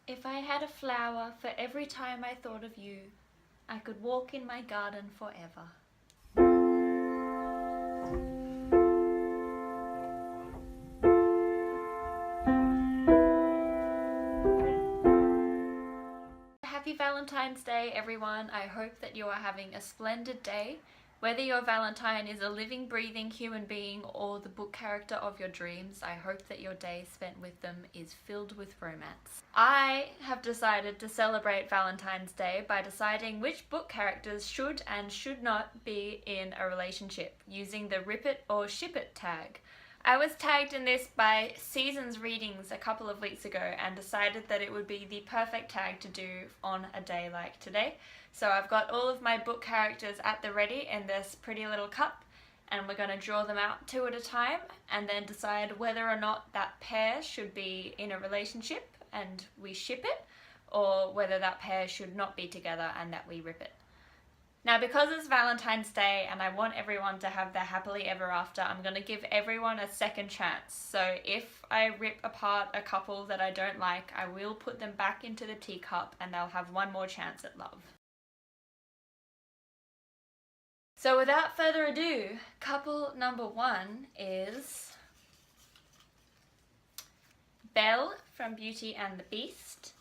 If I had a flower for every time I thought of you, I could walk in my garden forever. Happy Valentine's Day, everyone. I hope that you are having a splendid day. Whether your Valentine is a living, breathing human being or the book character of your dreams, I hope that your day spent with them is filled with romance. I have decided to celebrate Valentine's Day by deciding which book characters should and should not be in a relationship using the rip it or ship it tag. I was tagged in this by Seasons Readings a couple of weeks ago and decided that it would be the perfect tag to do on a day like today. So I've got all of my book characters at the ready in this pretty little cup, and we're going to draw them out 2 at a time and then decide whether or not that pair should be in a relationship and we ship it, or whether that pair should not be together and that we rip it. Now, because it's Valentine's Day and I want everyone to have their happily ever after, I'm going to give everyone a second chance. So if I rip apart a couple that I don't like, I will put them back into the teacup and they'll have one more chance at love. So without further ado, couple number 1 is Belle from Beauty and the Beast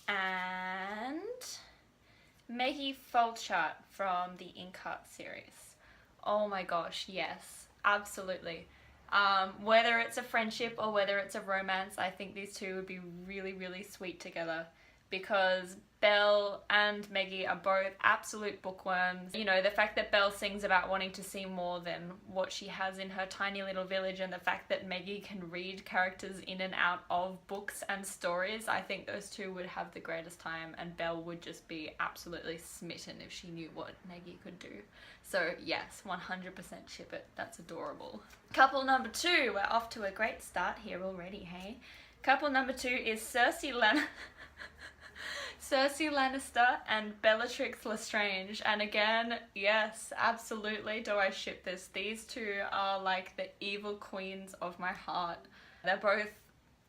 and Maggie Fulchart from the Inkheart series. Oh my gosh, yes, absolutely. Whether it's a friendship or whether it's a romance, I think these two would be really, really sweet together, because Belle and Maggie are both absolute bookworms. You know, the fact that Belle sings about wanting to see more than what she has in her tiny little village, and the fact that Maggie can read characters in and out of books and stories, I think those two would have the greatest time, and Belle would just be absolutely smitten if she knew what Maggie could do. So yes, 100% ship it. That's adorable. Couple number 2, we're off to a great start here already, hey? Couple number 2 is Cersei Lannister and Bellatrix Lestrange, and again, yes, absolutely do I ship this. These two are like the evil queens of my heart. They're both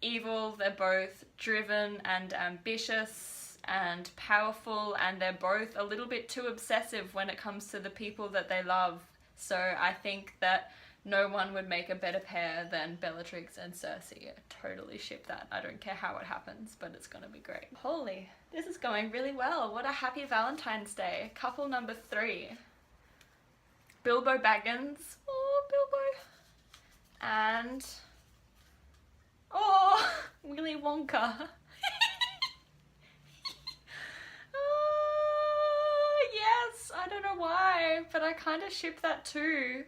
evil, they're both driven and ambitious and powerful, and they're both a little bit too obsessive when it comes to the people that they love. So I think that no one would make a better pair than Bellatrix and Cersei. I totally ship that. I don't care how it happens, but it's gonna be great. Holy, this is going really well. What a happy Valentine's Day. Couple number 3. Bilbo Baggins. Oh, Bilbo. And... oh, Willy Wonka. Yes, I don't know why, but I kind of ship that too.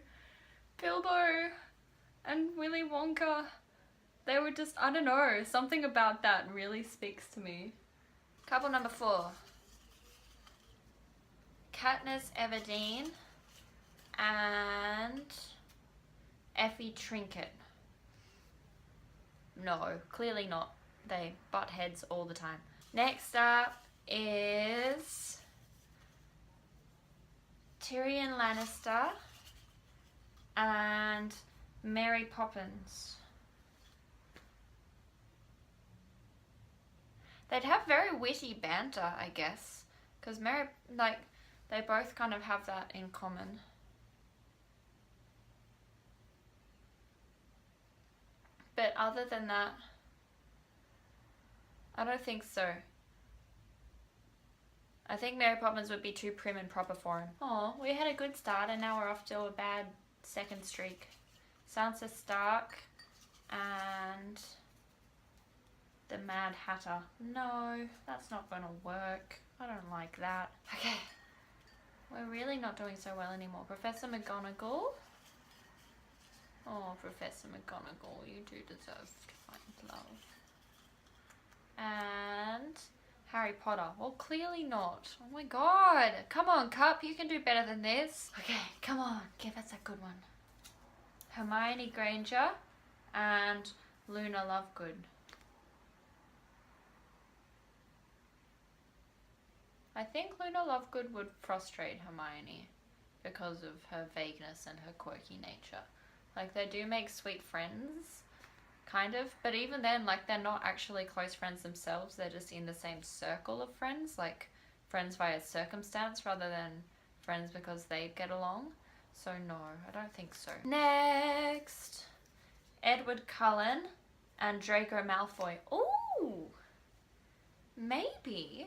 Bilbo and Willy Wonka, they were just, I don't know, something about that really speaks to me. Couple number 4. Katniss Everdeen and Effie Trinket. No, clearly not. They butt heads all the time. Next up is Tyrion Lannister and Mary Poppins. They'd have very witty banter, I guess, because they both kind of have that in common. But other than that, I don't think so. I think Mary Poppins would be too prim and proper for him. Oh, we had a good start and now we're off to a bad second streak. Sansa Stark and the Mad Hatter. No, that's not gonna work. I don't like that. Okay, we're really not doing so well anymore. Professor McGonagall. Oh, Professor McGonagall, you do deserve to find love. And Harry Potter. Well, clearly not. Oh my god. Come on, Cup. You can do better than this. Okay, come on. Give us a good one. Hermione Granger and Luna Lovegood. I think Luna Lovegood would frustrate Hermione because of her vagueness and her quirky nature. Like, they do make sweet friends, kind of. But even then, like, they're not actually close friends themselves. They're just in the same circle of friends, like friends via circumstance rather than friends because they get along. So no, I don't think so. Next, Edward Cullen and Draco Malfoy. Ooh, maybe.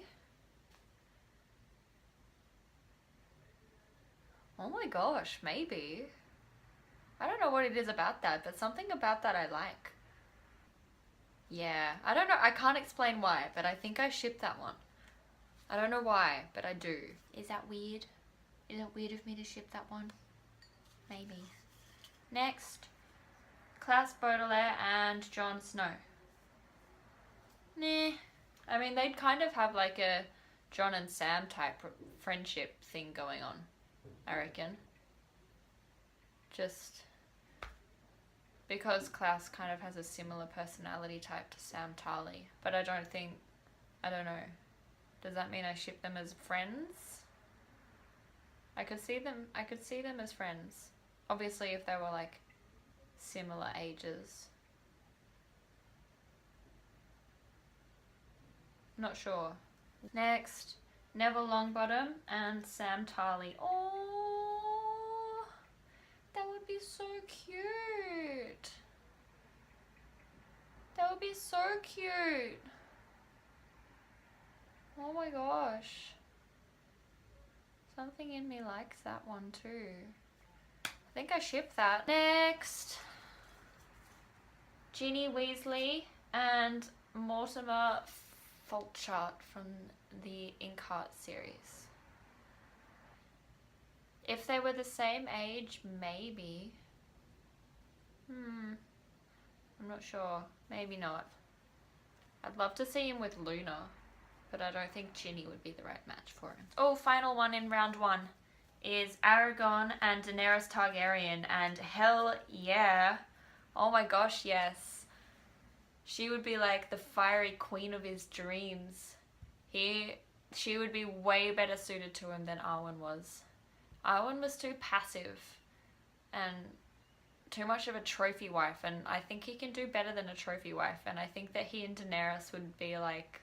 Oh my gosh, maybe. I don't know what it is about that, but something about that I like. Yeah, I don't know, I can't explain why, but I think I ship that one. I don't know why, but I do. Is that weird? Is it weird of me to ship that one? Maybe. Next, Klaus Baudelaire and Jon Snow. Nah. I mean, they'd kind of have like a John and Sam type friendship thing going on, I reckon. Just because Klaus kind of has a similar personality type to Sam Tarly. But I don't know. Does that mean I ship them as friends? I could see them as friends. Obviously if they were like similar ages. Not sure. Next, Neville Longbottom and Sam Tarly. Oh, that would be so cute. That would be so cute. Oh my gosh. Something in me likes that one too. I think I ship that. Next, Ginny Weasley and Mortimer Falchart from the Inkheart series. If they were the same age, maybe. I'm not sure. Maybe not. I'd love to see him with Luna, but I don't think Ginny would be the right match for him. Oh, final one in round 1 is Aragorn and Daenerys Targaryen, and hell yeah. Oh my gosh, yes. She would be like the fiery queen of his dreams. She would be way better suited to him than Arwen was. Arwen was too passive and too much of a trophy wife, and I think he can do better than a trophy wife, and I think that he and Daenerys would be like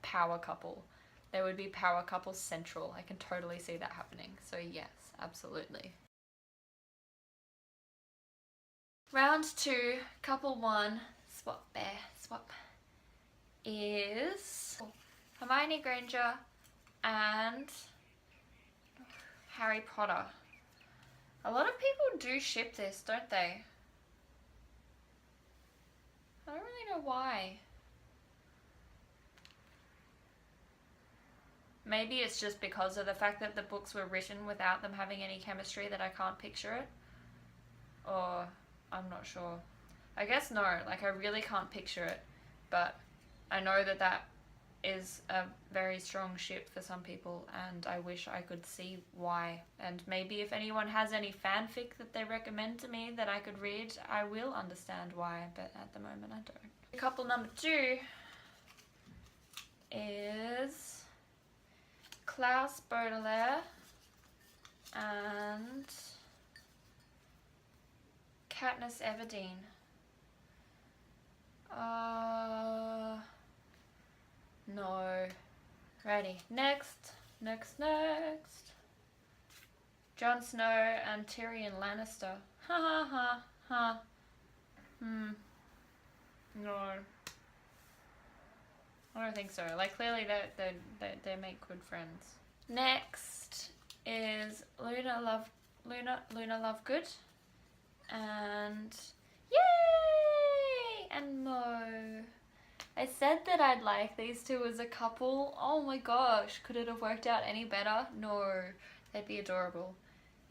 power couple. They would be power couple central. I can totally see that happening. So yes, absolutely. Round 2, couple 1, swap bear, swap, is Hermione Granger and Harry Potter. A lot of people do ship this, don't they? I don't really know why. Maybe it's just because of the fact that the books were written without them having any chemistry that I can't picture it. Or I'm not sure. I guess no, like I really can't picture it. But I know that that is a very strong ship for some people, and I wish I could see why. And maybe if anyone has any fanfic that they recommend to me that I could read, I will understand why, but at the moment I don't. Couple number 2 is Klaus Baudelaire and Katniss Everdeen. No. Ready. Next. Jon Snow and Tyrion Lannister. Ha ha ha ha. No. I don't think so. Like, clearly they make good friends. Next is Luna Lovegood and yay! And Mo. I said that I'd like these two as a couple. Oh my gosh, could it have worked out any better? No, they'd be adorable.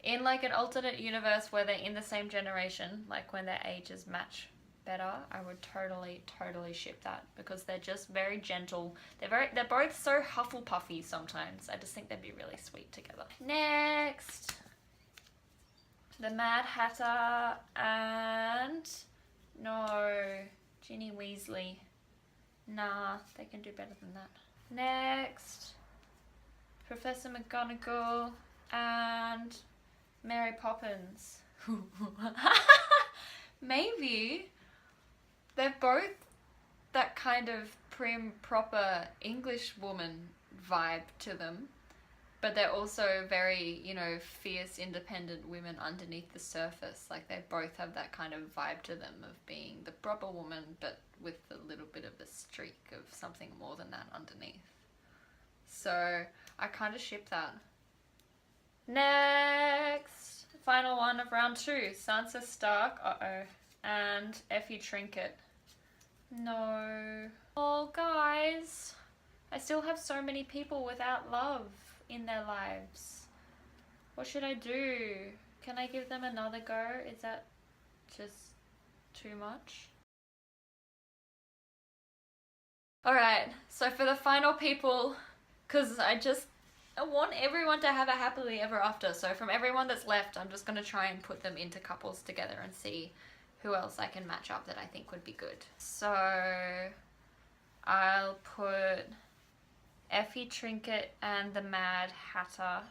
In like an alternate universe where they're in the same generation, like when their ages match better, I would totally ship that, because they're just very gentle. They're both so Hufflepuffy sometimes. I just think they'd be really sweet together. Next, the Mad Hatter and Ginny Weasley. Nah, they can do better than that. Next, Professor McGonagall and Mary Poppins. Maybe. They're both that kind of prim, proper English woman vibe to them. But they're also very, you know, fierce, independent women underneath the surface. Like, they both have that kind of vibe to them of being the proper woman, but with a little bit of a streak of something more than that underneath. So, I kind of ship that. Next! Final one of round 2. Sansa Stark, and Effie Trinket. No. Oh, guys. I still have so many people without love in their lives. What should I do? Can I give them another go? Is that just too much? Alright, so for the final people, because I want everyone to have a happily ever after, so from everyone that's left, I'm just going to try and put them into couples together and see who else I can match up that I think would be good. So I'll put Effie Trinket and the Mad Hatter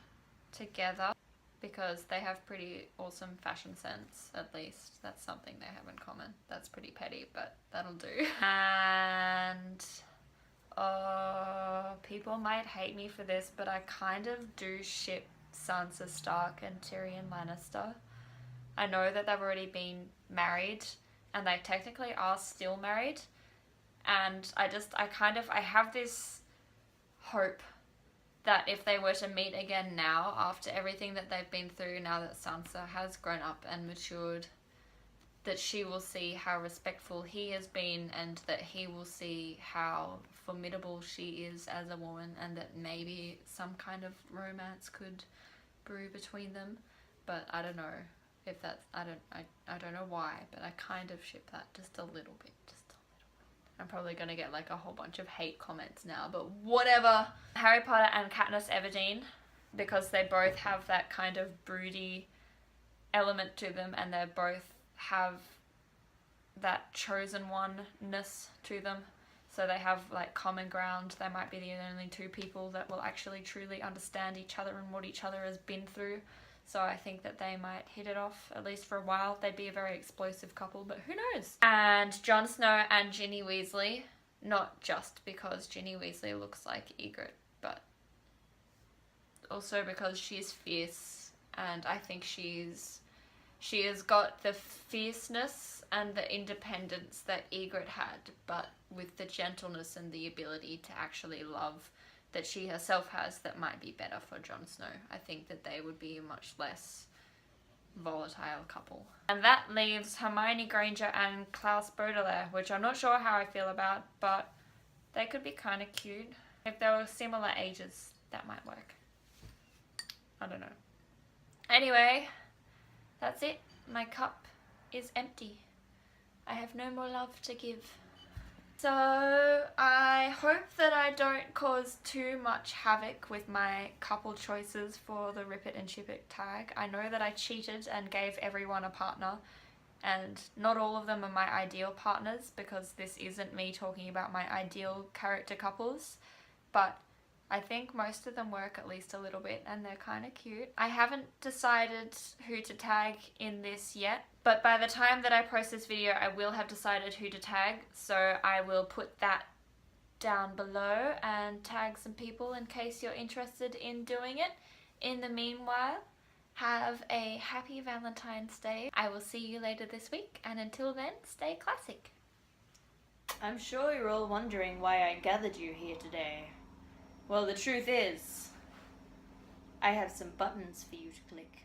together because they have pretty awesome fashion sense, at least. That's something they have in common. That's pretty petty, but that'll do. And people might hate me for this, but I kind of do ship Sansa Stark and Tyrion Lannister. I know that they've already been married and they technically are still married, and I have this hope that if they were to meet again now, after everything that they've been through, now that Sansa has grown up and matured, that she will see how respectful he has been, and that he will see how formidable she is as a woman, and that maybe some kind of romance could brew between them. But I don't know if that's, I don't know why, but I kind of ship that just a little bit. I'm probably going to get like a whole bunch of hate comments now, but whatever. Harry Potter and Katniss Everdeen, because they both have that kind of broody element to them, and they both have that chosen one-ness to them. So they have like common ground. They might be the only two people that will actually truly understand each other and what each other has been through. So I think that they might hit it off, at least for a while. They'd be a very explosive couple, but who knows? And Jon Snow and Ginny Weasley, not just because Ginny Weasley looks like Ygritte, but also because she's fierce, and I think she has got the fierceness and the independence that Ygritte had, but with the gentleness and the ability to actually love that she herself has that might be better for Jon Snow. I think that they would be a much less volatile couple. And that leaves Hermione Granger and Klaus Baudelaire, which I'm not sure how I feel about, but they could be kind of cute. If they were similar ages, that might work. I don't know. Anyway, that's it. My cup is empty. I have no more love to give. So I hope that I don't cause too much havoc with my couple choices for the Rip It and Ship It tag. I know that I cheated and gave everyone a partner, and not all of them are my ideal partners, because this isn't me talking about my ideal character couples, but I think most of them work at least a little bit, and they're kind of cute. I haven't decided who to tag in this yet, but by the time that I post this video, I will have decided who to tag, so I will put that down below and tag some people in case you're interested in doing it. In the meanwhile, have a happy Valentine's Day. I will see you later this week, and until then, stay classic. I'm sure you're all wondering why I gathered you here today. Well, the truth is, I have some buttons for you to click.